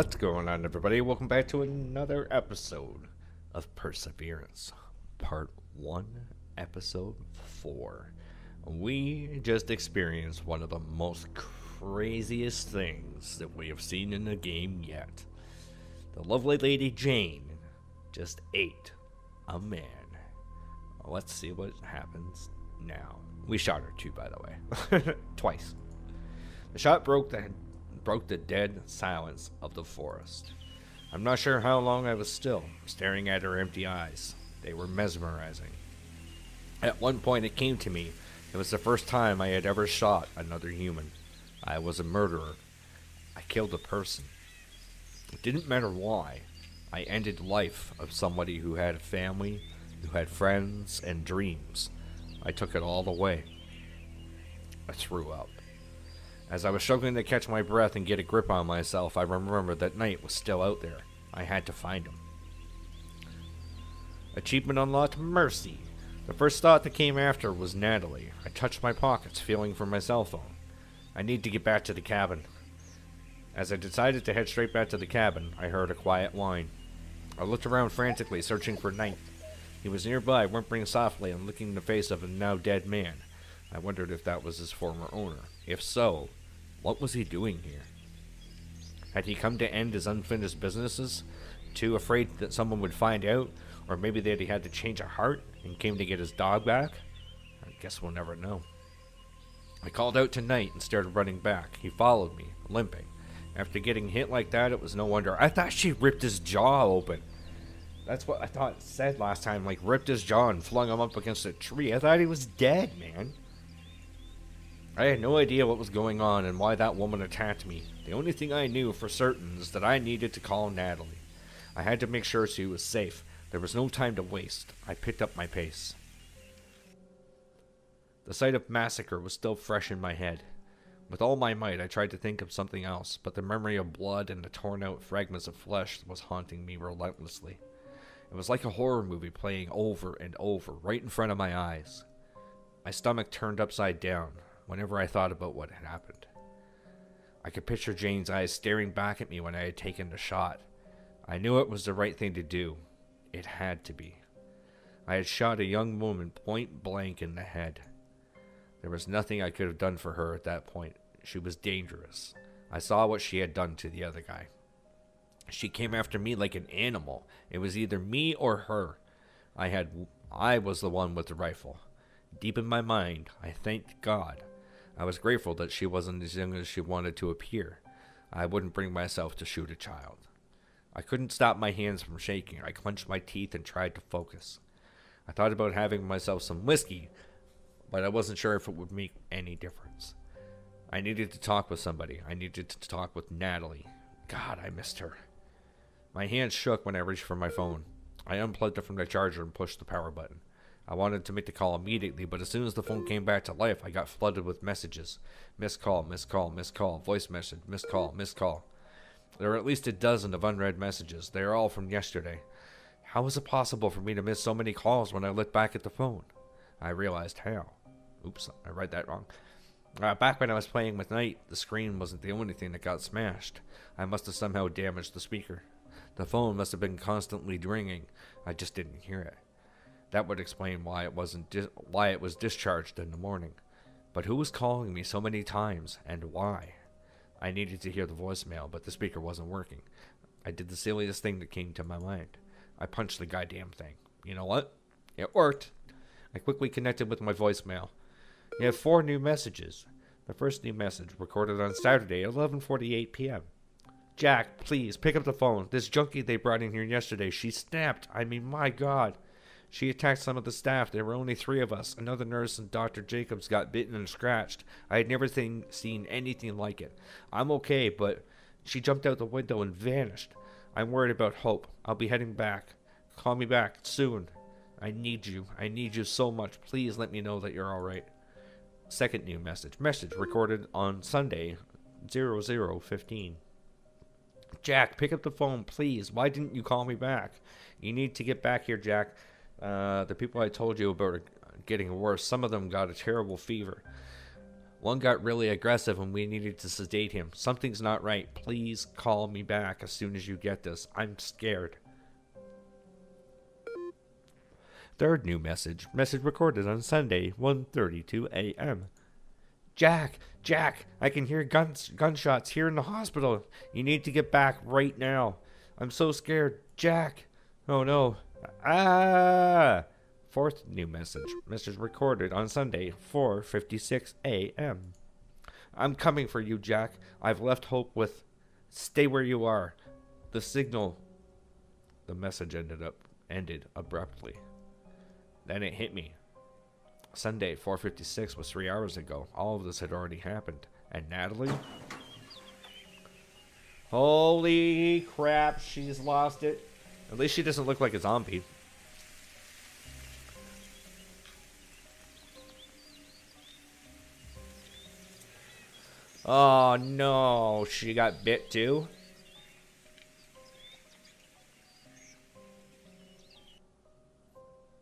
What's going on, everybody? Welcome back to another episode of Perseverance, Part 1, Episode 4. We just experienced one of the most craziest things that we have seen in a game yet. The lovely Lady Jane just ate a man. Let's see what happens now. We shot her too, by the way. Twice. The shot broke the dead silence of the forest. I'm not sure how long I was still, staring at her empty eyes. They were mesmerizing. At one point it came to me, it was the first time I had ever shot another human. I was a murderer. I killed a person. It didn't matter why. I ended the life of somebody who had a family, who had friends and dreams. I took it all away. I threw up. As I was struggling to catch my breath and get a grip on myself, I remembered that Knight was still out there. I had to find him. Achievement unlocked, Mercy. The first thought that came after was Natalie. I touched my pockets, feeling for my cell phone. I need to get back to the cabin. As I decided to head straight back to the cabin, I heard a quiet whine. I looked around frantically, searching for Knight. He was nearby, whimpering softly and licking the face of a now dead man. I wondered if that was his former owner. If so, what was he doing here? Had he come to end his unfinished businesses? Too afraid that someone would find out? Or maybe that he had to change a heart and came to get his dog back? I guess we'll never know. I called out to Knight and started running back. He followed me, limping. After getting hit like that, it was no wonder. I thought she ripped his jaw open. That's what I thought it said last time, like ripped his jaw and flung him up against a tree. I thought he was dead, man. I had no idea what was going on and why that woman attacked me. The only thing I knew for certain is that I needed to call Natalie. I had to make sure she was safe. There was no time to waste. I picked up my pace. The sight of massacre was still fresh in my head. With all my might, I tried to think of something else, but the memory of blood and the torn-out fragments of flesh was haunting me relentlessly. It was like a horror movie playing over and over, right in front of my eyes. My stomach turned upside down whenever I thought about what had happened. I could picture Jane's eyes staring back at me when I had taken the shot. I knew it was the right thing to do. It had to be. I had shot a young woman point blank in the head. There was nothing I could have done for her at that point. She was dangerous. I saw what she had done to the other guy. She came after me like an animal. It was either me or her. I was the one with the rifle. Deep in my mind, I thanked God. I was grateful that she wasn't as young as she wanted to appear. I wouldn't bring myself to shoot a child. I couldn't stop my hands from shaking. I clenched my teeth and tried to focus. I thought about having myself some whiskey, but I wasn't sure if it would make any difference. I needed to talk with somebody. I needed to talk with Natalie. God, I missed her. My hands shook when I reached for my phone. I unplugged it from the charger and pushed the power button. I wanted to make the call immediately, but as soon as the phone came back to life, I got flooded with messages. Missed call, missed call, missed call, voice message, missed call, missed call. There are at least a dozen of unread messages. They are all from yesterday. How is it possible for me to miss so many calls when I look back at the phone? I realized how. Oops, I read that wrong. Back when I was playing with Knight, the screen wasn't the only thing that got smashed. I must have somehow damaged the speaker. The phone must have been constantly ringing. I just didn't hear it. That would explain why it was discharged in the morning. But who was calling me so many times, and why? I needed to hear the voicemail, but the speaker wasn't working. I did the silliest thing that came to my mind. I punched the goddamn thing. You know what? It worked. I quickly connected with my voicemail. You have 4 new messages. The first new message, recorded on Saturday at 11:48 p.m. Jack, please, pick up the phone. This junkie they brought in here yesterday, she snapped. I mean, my God. She attacked some of the staff. There were only 3 of us. Another nurse and Dr. Jacobs got bitten and scratched. I had never seen anything like it. I'm okay, but she jumped out the window and vanished. I'm worried about Hope. I'll be heading back. Call me back soon. I need you. I need you so much. Please let me know that you're alright. Second new message. Message recorded on Sunday, 00:15. Jack, pick up the phone, please. Why didn't you call me back? You need to get back here, Jack. The people I told you about are getting worse. Some of them got a terrible fever. One got really aggressive and we needed to sedate him. Something's not right. Please call me back as soon as you get this. I'm scared. Third new message. Message recorded on Sunday, 1:32 a.m. Jack, I can hear gunshots here in the hospital. You need to get back right now. I'm so scared. Jack. Oh no. Ah! Fourth new message. Message recorded on Sunday, 4:56 a.m. I'm coming for you, Jack. I've left Hope with... Stay where you are. The signal... The message ended abruptly. Then it hit me. Sunday, 4:56 was 3 hours ago. All of this had already happened. And Natalie? Holy crap, she's lost it. At least she doesn't look like a zombie. Oh no, she got bit too?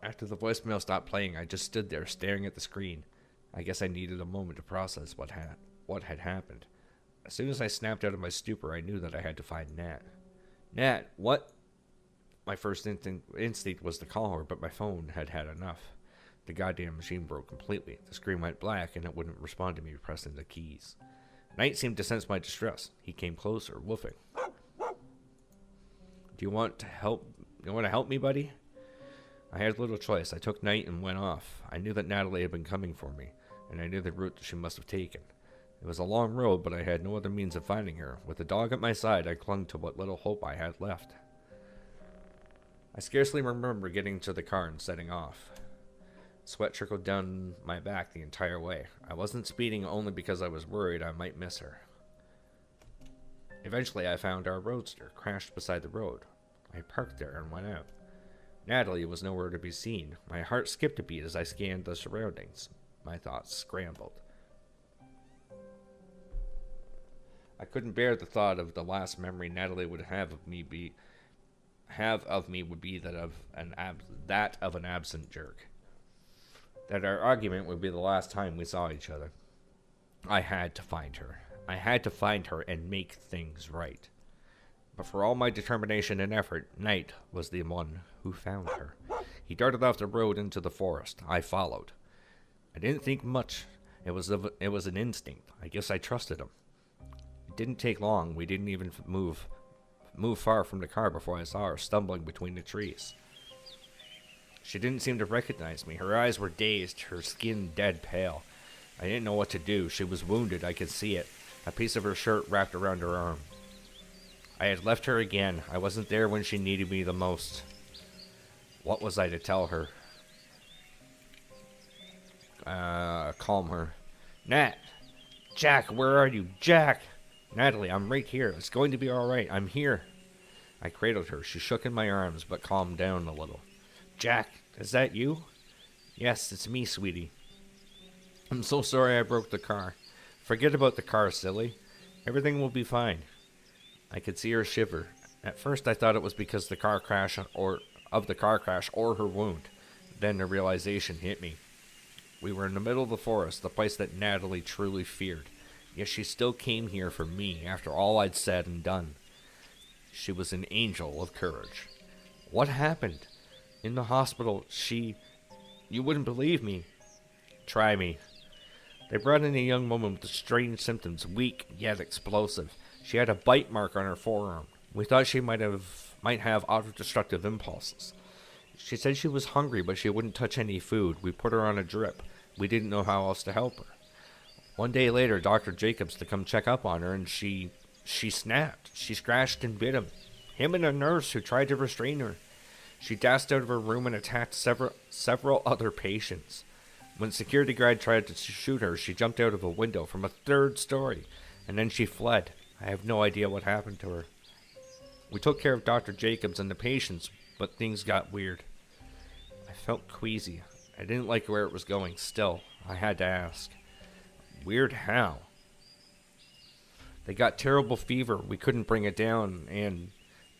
After the voicemail stopped playing, I just stood there staring at the screen. I guess I needed a moment to process what had happened. As soon as I snapped out of my stupor, I knew that I had to find Nat. Nat, what? My first instinct was to call her, but my phone had had enough. The goddamn machine broke completely. The screen went black, and it wouldn't respond to me pressing the keys. Knight seemed to sense my distress. He came closer, woofing. Do you want to help? You want to help me, buddy? I had little choice. I took Knight and went off. I knew that Natalie had been coming for me, and I knew the route that she must have taken. It was a long road, but I had no other means of finding her. With the dog at my side, I clung to what little hope I had left. I scarcely remember getting to the car and setting off. Sweat trickled down my back the entire way. I wasn't speeding only because I was worried I might miss her. Eventually, I found our roadster, crashed beside the road. I parked there and went out. Natalie was nowhere to be seen. My heart skipped a beat as I scanned the surroundings. My thoughts scrambled. I couldn't bear the thought of the last memory Natalie would have of me would be that of an absent jerk. That our argument would be the last time we saw each other. I had to find her. I had to find her and make things right. But for all my determination and effort, Knight was the one who found her. He darted off the road into the forest. I followed. I didn't think much. It was an instinct. I guess I trusted him. It didn't take long. We didn't even move far from the car before I saw her stumbling between the trees. She didn't seem to recognize me. Her eyes were dazed, her skin dead pale. I didn't know what to do. She was wounded. I could see it. A piece of her shirt wrapped around her arm. I had left her again. I wasn't there when she needed me the most. What was I to tell her? Calm her. Nat! Jack, where are you? Jack! Natalie, I'm right here. It's going to be alright. I'm here. I cradled her. She shook in my arms, but calmed down a little. Jack, is that you? Yes, it's me, sweetie. I'm so sorry I broke the car. Forget about the car, silly. Everything will be fine. I could see her shiver. At first I thought it was because of the car crash or her wound. Then the realization hit me. We were in the middle of the forest, the place that Natalie truly feared. Yet she still came here for me after all I'd said and done. She was an angel of courage. What happened? In the hospital, you wouldn't believe me. Try me. They brought in a young woman with strange symptoms, weak yet explosive. She had a bite mark on her forearm. We thought she might have autodestructive impulses. She said she was hungry, but she wouldn't touch any food. We put her on a drip. We didn't know how else to help her. One day later, Dr. Jacobs to come check up on her, and she snapped. She scratched and bit him and a nurse who tried to restrain her. She dashed out of her room and attacked several other patients. When security guard tried to shoot her, she jumped out of a window from a third story, and then she fled. I have no idea what happened to her. We took care of Dr. Jacobs and the patients, but things got weird. I felt queasy. I didn't like where it was going. Still, I had to ask. Weird how? They got terrible fever. We couldn't bring it down, and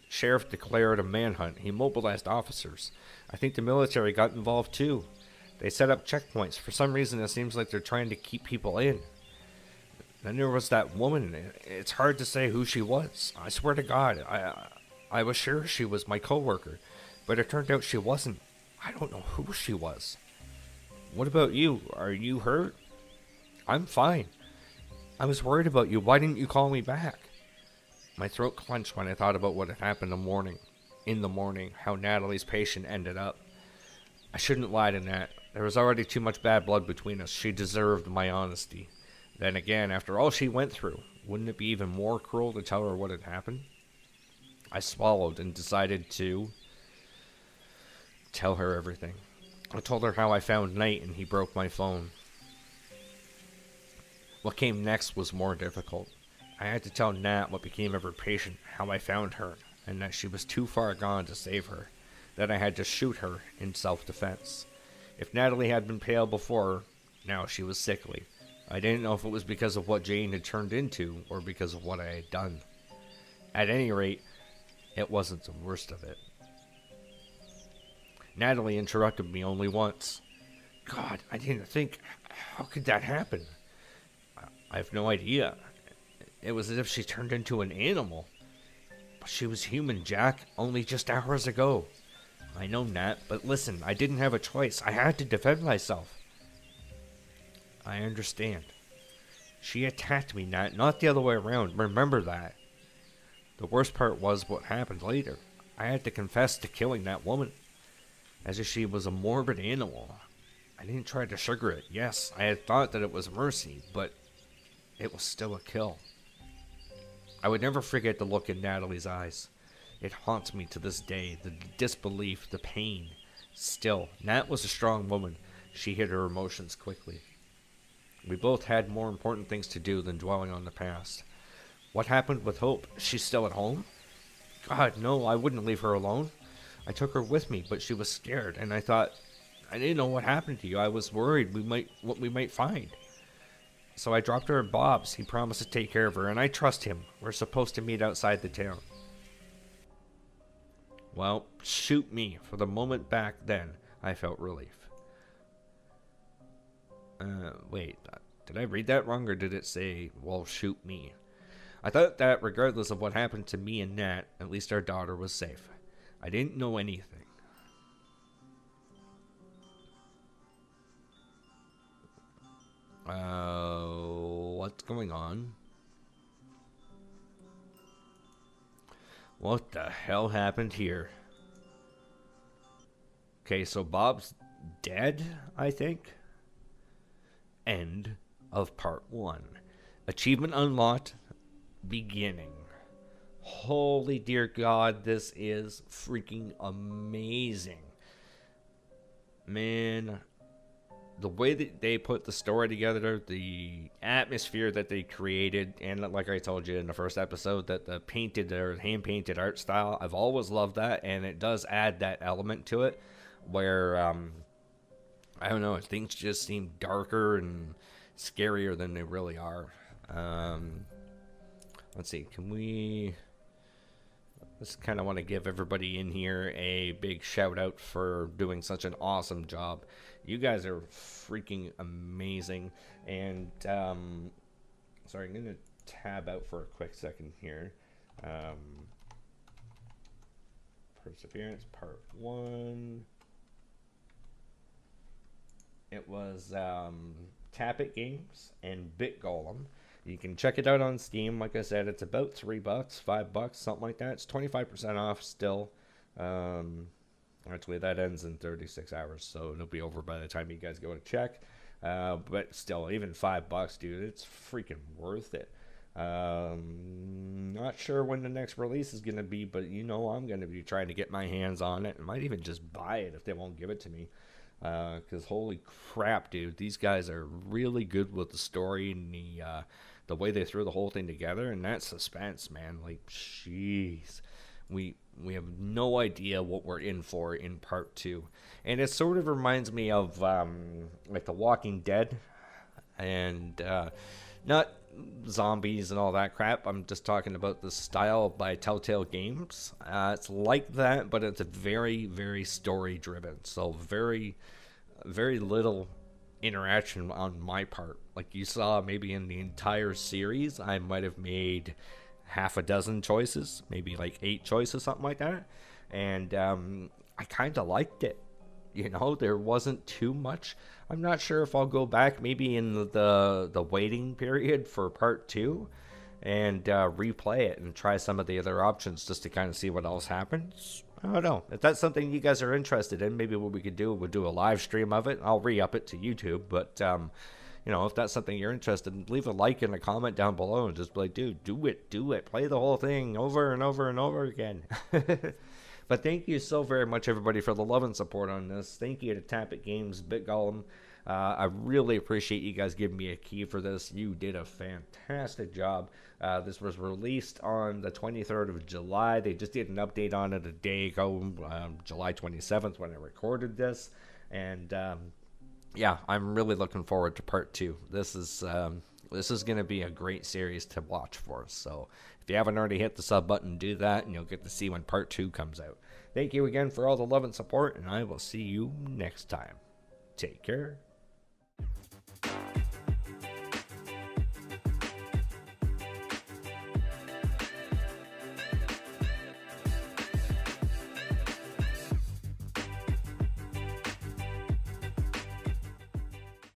sheriff declared a manhunt. He mobilized officers. I think the military got involved too. They set up checkpoints. For some reason, it seems like they're trying to keep people in. Then there was that woman. It's hard to say who she was. I swear to God, I was sure she was my coworker, but it turned out she wasn't. I don't know who she was. What about you? Are you hurt? I'm fine. I was worried about you. Why didn't you call me back? My throat clenched when I thought about what had happened in the morning, how Natalie's patient ended up. I shouldn't lie to Nat. There was already too much bad blood between us. She deserved my honesty. Then again, after all she went through, wouldn't it be even more cruel to tell her what had happened? I swallowed and decided to tell her everything. I told her how I found Knight and he broke my phone. What came next was more difficult. I had to tell Nat what became of her patient, how I found her, and that she was too far gone to save her, that I had to shoot her in self-defense. If Natalie had been pale before, now she was sickly. I didn't know if it was because of what Jane had turned into or because of what I had done. At any rate, it wasn't the worst of it. Natalie interrupted me only once. God, I didn't think. How could that happen? I have no idea. It was as if she turned into an animal. But she was human, Jack, only just hours ago. I know, Nat, but listen, I didn't have a choice. I had to defend myself. I understand. She attacked me, Nat, not the other way around. Remember that. The worst part was what happened later. I had to confess to killing that woman. As if she was a morbid animal. I didn't try to sugar it. Yes, I had thought that it was mercy, but it was still a kill. I would never forget the look in Natalie's eyes. It haunts me to this day, the disbelief, the pain. Still, Nat was a strong woman. She hid her emotions quickly. We both had more important things to do than dwelling on the past. What happened with Hope? She's still at home? God, no, I wouldn't leave her alone. I took her with me, but she was scared, and I thought, I didn't know what happened to you. I was worried what we might find. So I dropped her at Bob's. He promised to take care of her, and I trust him. We're supposed to meet outside the town. Well, shoot me. For the moment back then, I felt relief. Wait, did I read that wrong, or did it say, well, shoot me? I thought that regardless of what happened to me and Nat, at least our daughter was safe. I didn't know anything. What's going on? What the hell happened here? Okay, so Bob's dead, I think. End of part 1. Achievement unlocked. Beginning. Holy dear God, this is freaking amazing. Man, the way that they put the story together, the atmosphere that they created, and like I told you in the first episode, that the painted or hand-painted art style, I've always loved that, and it does add that element to it where, I don't know, things just seem darker and scarier than they really are. Let's see, just kind of want to give everybody in here a big shout out for doing such an awesome job. You guys are freaking amazing. And, sorry, I'm going to tab out for a quick second here. Perseverance, part 1. It was Tap It Games and Bit Golem. You can check it out on Steam. Like I said, it's about $3, $5, something like that. It's 25% off still. Actually, that ends in 36 hours, so it'll be over by the time you guys go to check. But still, even $5, dude, it's freaking worth it. Not sure when the next release is going to be, but you know I'm going to be trying to get my hands on it. I might even just buy it if they won't give it to me. Because holy crap, dude, these guys are really good with the story and the way they threw the whole thing together, and that suspense, man, like, jeez, we have no idea what we're in for in part 2, and it sort of reminds me of like The Walking Dead, and not zombies and all that crap. I'm just talking about the style by Telltale Games. It's like that, but it's very, very story driven, so very, very little interaction on my part. Like you saw, maybe in the entire series, I might have made half a dozen choices, maybe like 8 choices, something like that. And I kind of liked it. You know, there wasn't too much. I'm not sure if I'll go back maybe in the waiting period for part 2 and replay it and try some of the other options just to kind of see what else happens. I don't know. If that's something you guys are interested in, maybe what we could do, we'll do a live stream of it. I'll re-up it to YouTube, but you know, if that's something you're interested in, leave a like and a comment down below and just be like, dude, do it. Play the whole thing over and over and over again. But thank you so very much, everybody, for the love and support on this. Thank you to Tappet Games, Bit Golem. I really appreciate you guys giving me a key for this. You did a fantastic job. This was released on the 23rd of July. They just did an update on it a day ago, July 27th when I recorded this. And yeah, I'm really looking forward to part 2. This is going to be a great series to watch for us. So if you haven't already hit the sub button, do that, and you'll get to see when part 2 comes out. Thank you again for all the love and support, and I will see you next time. Take care.